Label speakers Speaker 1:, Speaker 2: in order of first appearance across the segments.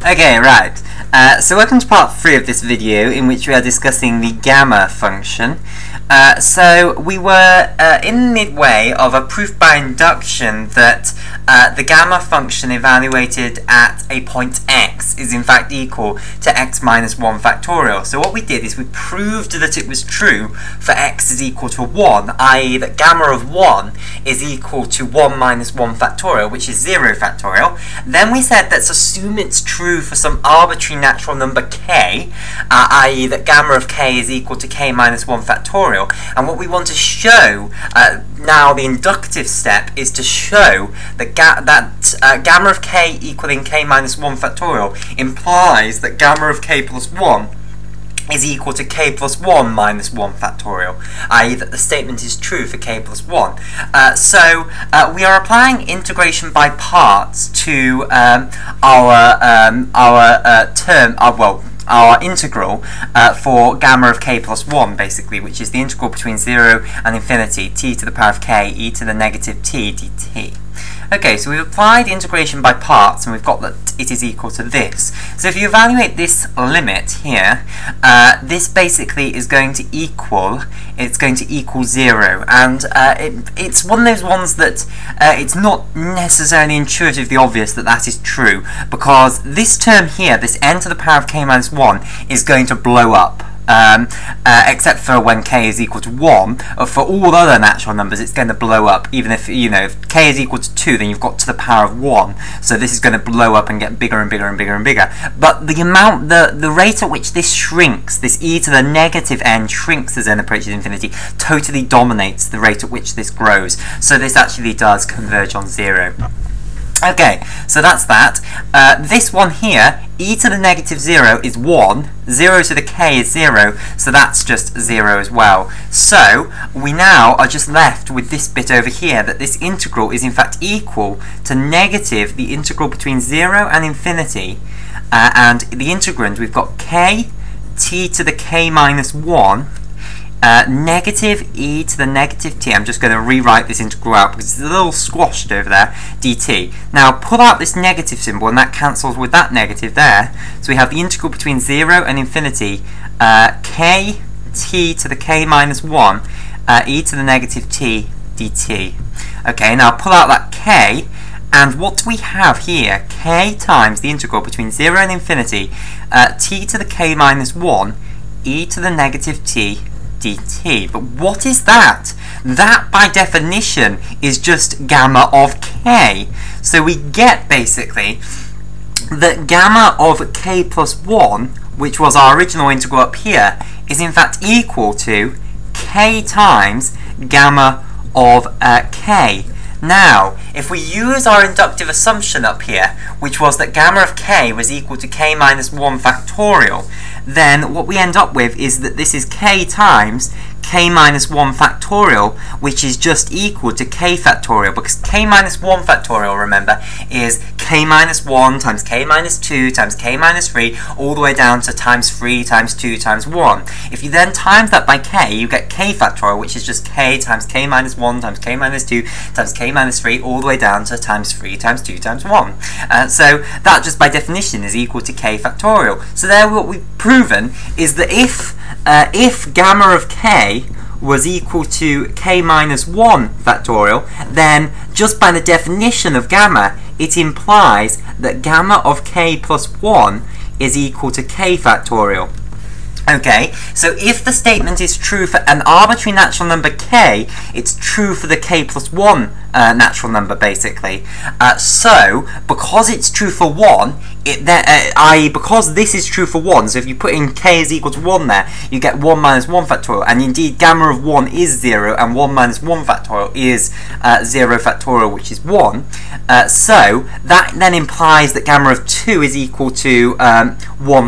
Speaker 1: Okay, right. So welcome to part 3 of this video, in which we are discussing the gamma function. So we were in midway of a proof by induction that the gamma function evaluated at a point x is in fact equal to x minus 1 factorial. So what we did is we proved that it was true for x is equal to 1, i.e. that gamma of 1 is equal to 1 minus 1 factorial, which is 0 factorial. Then we said let's assume it's true for some arbitrary natural number k, i.e. that gamma of k is equal to k minus 1 factorial. And what we want to show, now the inductive step, is to show that, gamma of k equaling k minus 1 factorial implies that gamma of k plus 1 is equal to k plus 1 minus 1 factorial, i.e. that the statement is true for k plus 1. So we are applying integration by parts to our integral for gamma of k plus 1, basically, which is the integral between 0 and infinity, t to the power of k e to the negative t dt. Okay, so we've applied integration by parts, and we've got that it is equal to this. So if you evaluate this limit here, this basically is going to equal, it's going to equal 0, and it's one of those ones that it's not necessarily intuitively obvious that that is true, because this term here, this n to the power of k minus 1, is going to blow up. Except for when k is equal to 1, for all other natural numbers it's going to blow up. Even if, if k is equal to 2, then you've got to the power of 1, so this is going to blow up and get bigger and bigger and bigger and bigger. But the rate at which this shrinks, this e to the negative n shrinks as n approaches infinity, totally dominates the rate at which this grows. So this actually does converge on 0. Okay, so that's that. This one here, e to the negative 0 is 1, 0 to the k is 0, so that's just 0 as well. So we now are just left with this bit over here, that this integral is in fact equal to negative the integral between 0 and infinity, and the integrand, we've got k t to the k minus 1, negative e to the negative t. I'm just going to rewrite this integral out because it's a little squashed over there, dt. Now pull out this negative symbol and that cancels with that negative there. So we have the integral between 0 and infinity, k t to the k minus 1, e to the negative t dt. Okay, now pull out that k, and what do we have here? K times the integral between 0 and infinity, t to the k minus 1, e to the negative t dt. But what is that? That by definition is just gamma of k. So we get basically that gamma of k plus 1, which was our original integral up here, is in fact equal to k times gamma of k. Now, if we use our inductive assumption up here, which was that gamma of k was equal to k minus 1 factorial, then what we end up with is that this is k times k minus 1 factorial, which is just equal to k factorial, because k minus 1 factorial, remember, is k minus 1 times k minus 2 times k minus 3, all the way down to times 3 times 2 times 1. If you then times that by k, you get k factorial, which is just k times k minus 1 times k minus 2 times k minus 3, all the way down to times 3 times 2 times 1. So that just by definition is equal to k factorial. So there what we've proven is that if gamma of k was equal to k minus 1 factorial, then just by the definition of gamma, it implies that gamma of k plus 1 is equal to k factorial. Okay, so if the statement is true for an arbitrary natural number k, it's true for the k plus 1 natural number, basically. So, because it's true for 1, because this is true for 1, so if you put in k is equal to 1 there, you get 1 minus 1 factorial, and indeed gamma of 1 is 0, and 1 minus 1 factorial is 0 factorial, which is 1. So, that then implies that gamma of 2 is equal to 1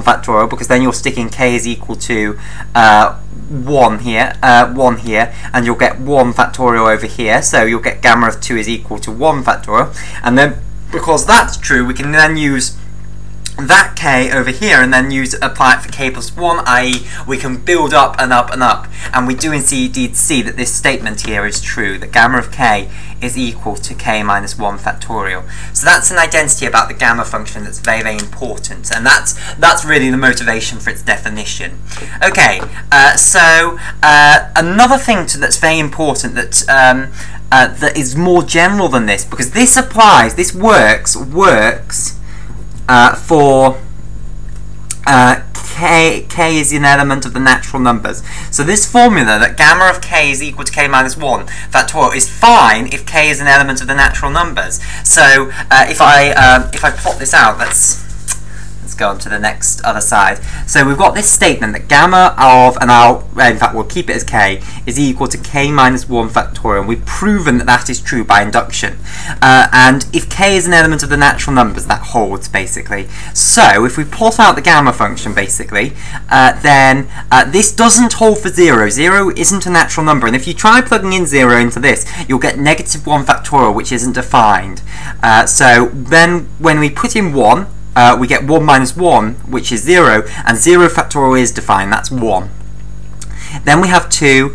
Speaker 1: factorial, because then you're sticking k is equal to 1 here, and you'll get 1 factorial over here, so you'll get gamma of 2 is equal to 1 factorial, and then because that's true, we can then use that k over here and then apply it for k plus 1, i.e. we can build up and up and up, and we do indeed see that this statement here is true, that gamma of k is equal to k minus 1 factorial. So that's an identity about the gamma function that's very, very important, and that's really the motivation for its definition. Okay, so another thing that's very important that that is more general than this, because this works for k is an element of the natural numbers. So this formula that gamma of k is equal to k minus 1 factorial is fine if k is an element of the natural numbers. So if I plot this out, let's go on to the next other side. So we've got this statement that gamma of, and in fact we'll keep it as k, is equal to k minus 1 factorial. And we've proven that that is true by induction. And if k is an element of the natural numbers, that holds basically. So if we plot out the gamma function basically, then this doesn't hold for 0. 0 isn't a natural number, and if you try plugging in 0 into this, you'll get negative 1 factorial, which isn't defined. So then when we put in 1, we get 1 minus 1, which is 0, and 0 factorial is defined, that's 1. Then we have 2,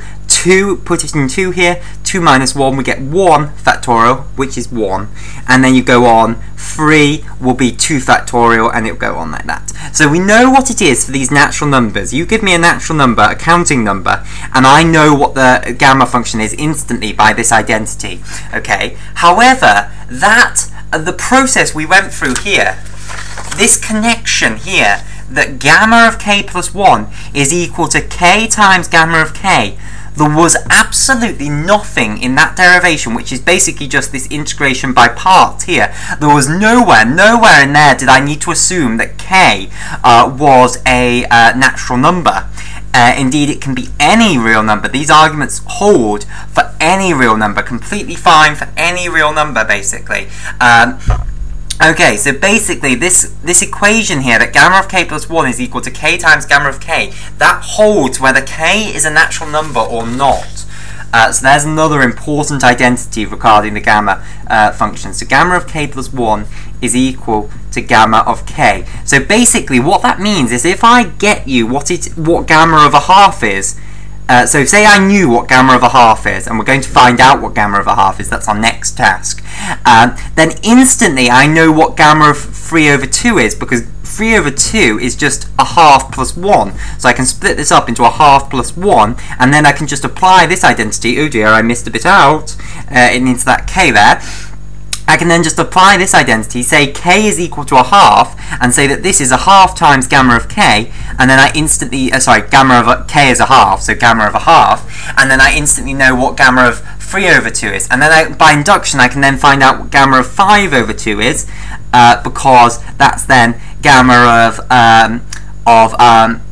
Speaker 1: put it in 2 here, 2 minus 1, we get 1 factorial, which is 1. And then you go on, 3 will be 2 factorial, and it'll go on like that. So we know what it is for these natural numbers. You give me a natural number, a counting number, and I know what the gamma function is instantly by this identity. Okay. However, the process we went through here, this connection here, that gamma of k plus 1 is equal to k times gamma of k, there was absolutely nothing in that derivation, which is basically just this integration by parts here. There was nowhere in there did I need to assume that k was a natural number. Indeed, it can be any real number. These arguments hold for any real number, completely fine for any real number, basically. Okay, so basically this equation here, that gamma of k plus 1 is equal to k times gamma of k, that holds whether k is a natural number or not. So there's another important identity regarding the gamma function. So gamma of k plus 1 is equal to gamma of k. So basically what that means is if I get you what gamma of a half is, so say I knew what gamma of a half is, and we're going to find out what gamma of a half is, that's our next task, then instantly I know what gamma of 3 over 2 is, because 3 over 2 is just a half plus 1. So I can split this up into a half plus 1, and then I can just apply this identity. Oh dear, I missed a bit out. It needs that k there. I can then just apply this identity, say k is equal to a half, and say that this is a half times gamma of k, and then I instantly, gamma of k is a half, so gamma of a half, and then I instantly know what gamma of 3 over 2 is, and then by induction I can then find out what gamma of 5 over 2 is, because that's then gamma of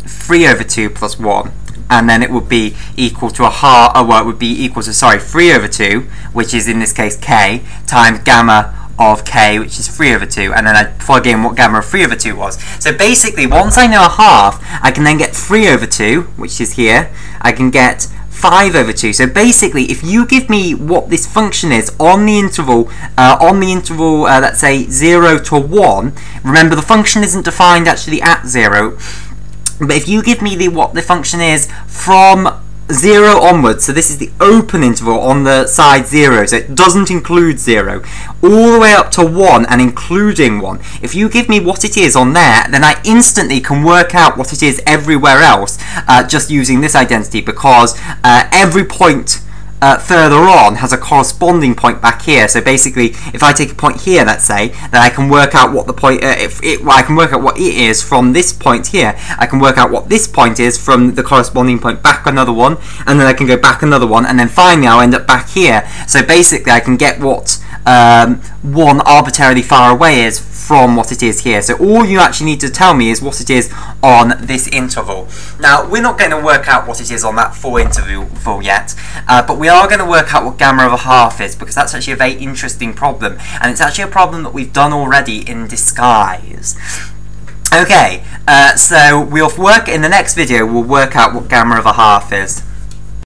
Speaker 1: 3 over 2 plus 1. And then it would be equal to it would be equal to 3 over 2, which is in this case k, times gamma of k, which is 3 over 2, and then I plug in what gamma of 3 over 2 was. So basically, once I know a half, I can then get 3 over 2, which is here. I can get 5 over 2. So basically, if you give me what this function is on the interval, let's say 0 to 1, remember the function isn't defined actually at 0, but if you give me what the function is from 0 onwards, so this is the open interval on the side 0, so it doesn't include 0, all the way up to 1 and including 1. If you give me what it is on there, then I instantly can work out what it is everywhere else, just using this identity, because every point further on has a corresponding point back here. So basically, if I take a point here, let's say, then I can work out what the point. I can work out what it is from this point here. I can work out what this point is from the corresponding point back another one, and then I can go back another one, and then finally I'll end up back here. So basically, I can get what one arbitrarily far away is from what it is here. So all you actually need to tell me is what it is on this interval. Now, we're not going to work out what it is on that full interval yet, but we are going to work out what gamma of a half is, because that's actually a very interesting problem, and it's actually a problem that we've done already in disguise. Okay, so we'll work in the next video, we'll work out what gamma of a half is.